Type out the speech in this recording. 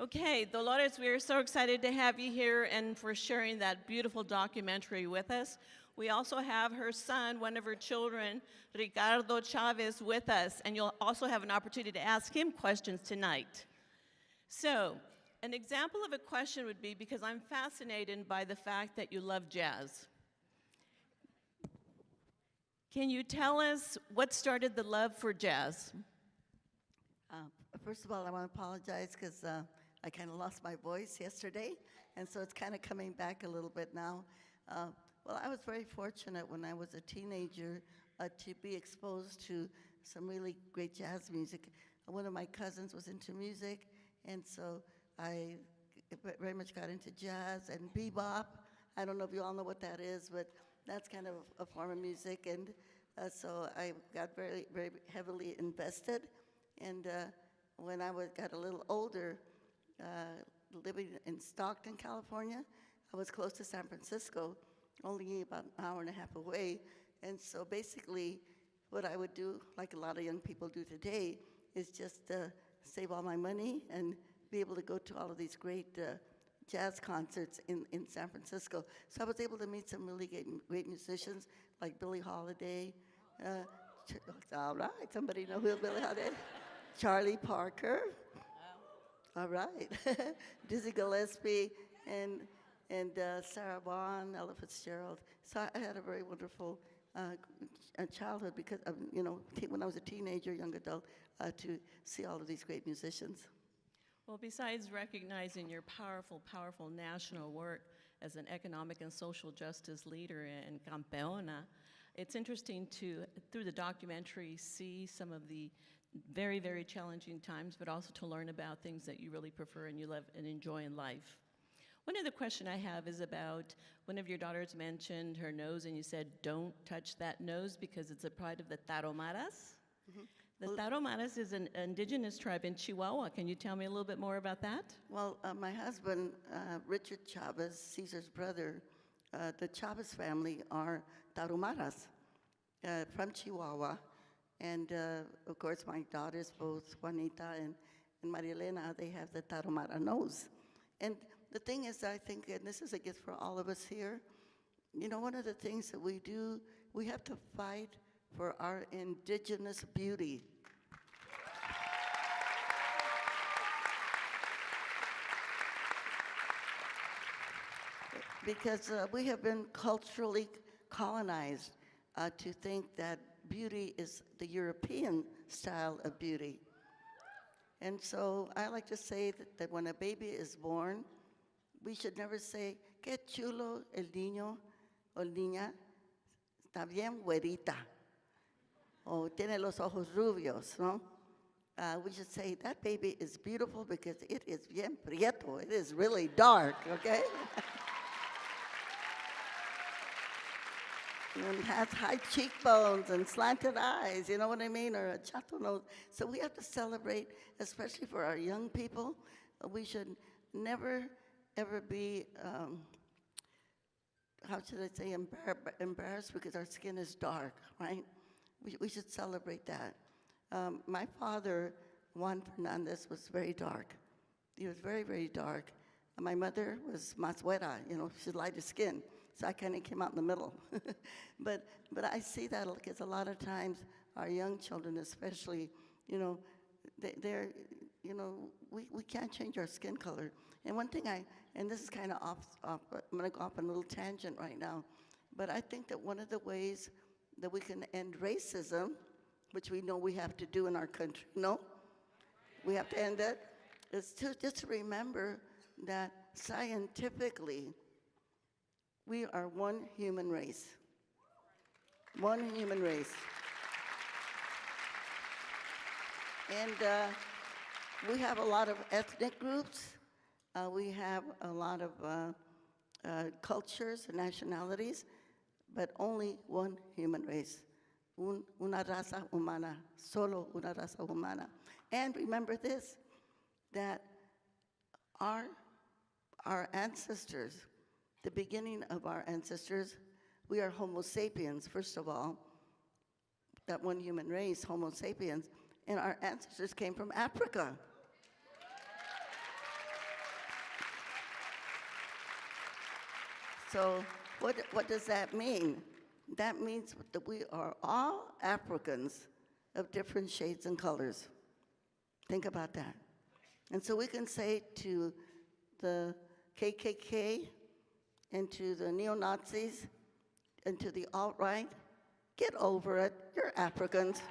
Okay, Dolores, we are so excited to have you here and for sharing that beautiful documentary with us. We also have her son, one of her children, Ricardo Chavez, with us, and you'll also have an opportunity to ask him questions tonight. So, an example of a question would be, because I'm fascinated by the fact that you love jazz. Can you tell us what started the love for jazz? First of all, I want to apologize because I kind of lost my voice yesterday, and so it's kind of coming back a little bit now. Well, I was very fortunate when I was a teenager to be exposed to some really great jazz music. One of my cousins was into music, and so I very much got into jazz and bebop. I don't know if you all know what that is, but that's kind of a form of music, and so I got very, very heavily invested. And when I got a little older, living in Stockton, California, I was close to San Francisco, only about an hour and a half away. And so basically, what I would do, like a lot of young people do today, is just save all my money and be able to go to all of these great jazz concerts in San Francisco. So I was able to meet some really great musicians like Billie Holiday. All right, somebody know who Billie Holiday? Charlie Parker. All right. Dizzy Gillespie and Sarah Vaughan, Ella Fitzgerald. So I had a very wonderful childhood because of, when I was a teenager, young adult, to see all of these great musicians. Well, besides recognizing your powerful, powerful national work as an economic and social justice leader and campeona, it's interesting to, through the documentary, see some of the very, very challenging times, but also to learn about things that you really prefer and you love and enjoy in life. One other question I have is about one of your daughters mentioned her nose, and you said, don't touch that nose because it's a pride of the Tarahumaras. Mm-hmm. The Tarahumaras is an indigenous tribe in Chihuahua. Can you tell me a little bit more about that? Well, my husband, Richard Chavez, Caesar's brother, the Chavez family are Tarahumaras from Chihuahua. And of course, my daughters, both Juanita and Maria Elena, they have the Tarahumara nose. And the thing is, I think, and this is a gift for all of us here, one of the things that we do, we have to fight for our indigenous beauty. Because we have been culturally colonized to think that beauty is the European style of beauty. And so I like to say that when a baby is born, we should never say, "Qué chulo el niño o niña, está bien güerita," or "tiene los ojos rubios," no? We should say, "That baby is beautiful because it is bien prieto, it is really dark," okay? And has high cheekbones and slanted eyes, you know what I mean, or a chato nose. So we have to celebrate, especially for our young people. We should never, ever be, how should I say, embarrassed because our skin is dark, right? We should celebrate that. My father, Juan Fernandez, was very dark. He was very, very dark. And my mother was más güera, she's lighter skin. So I kind of came out in the middle. but I see that because a lot of times our young children especially, they're, we can't change our skin color. And one thing and this is kind of off, I'm going to go off on a little tangent right now, but I think that one of the ways that we can end racism, which we know we have to do in our country, we have to end it, is just to remember that scientifically, we are one human race. One human race. And we have a lot of ethnic groups. We have a lot of cultures and nationalities, but only one human race. Una raza humana, solo una raza humana. And remember this, that our ancestors, the beginning of our ancestors, we are Homo sapiens, first of all, that one human race, Homo sapiens, and our ancestors came from Africa. So what does that mean? That means that we are all Africans of different shades and colors. Think about that. And so we can say to the KKK and to the neo-Nazis and to the alt-right, get over it, you're Africans.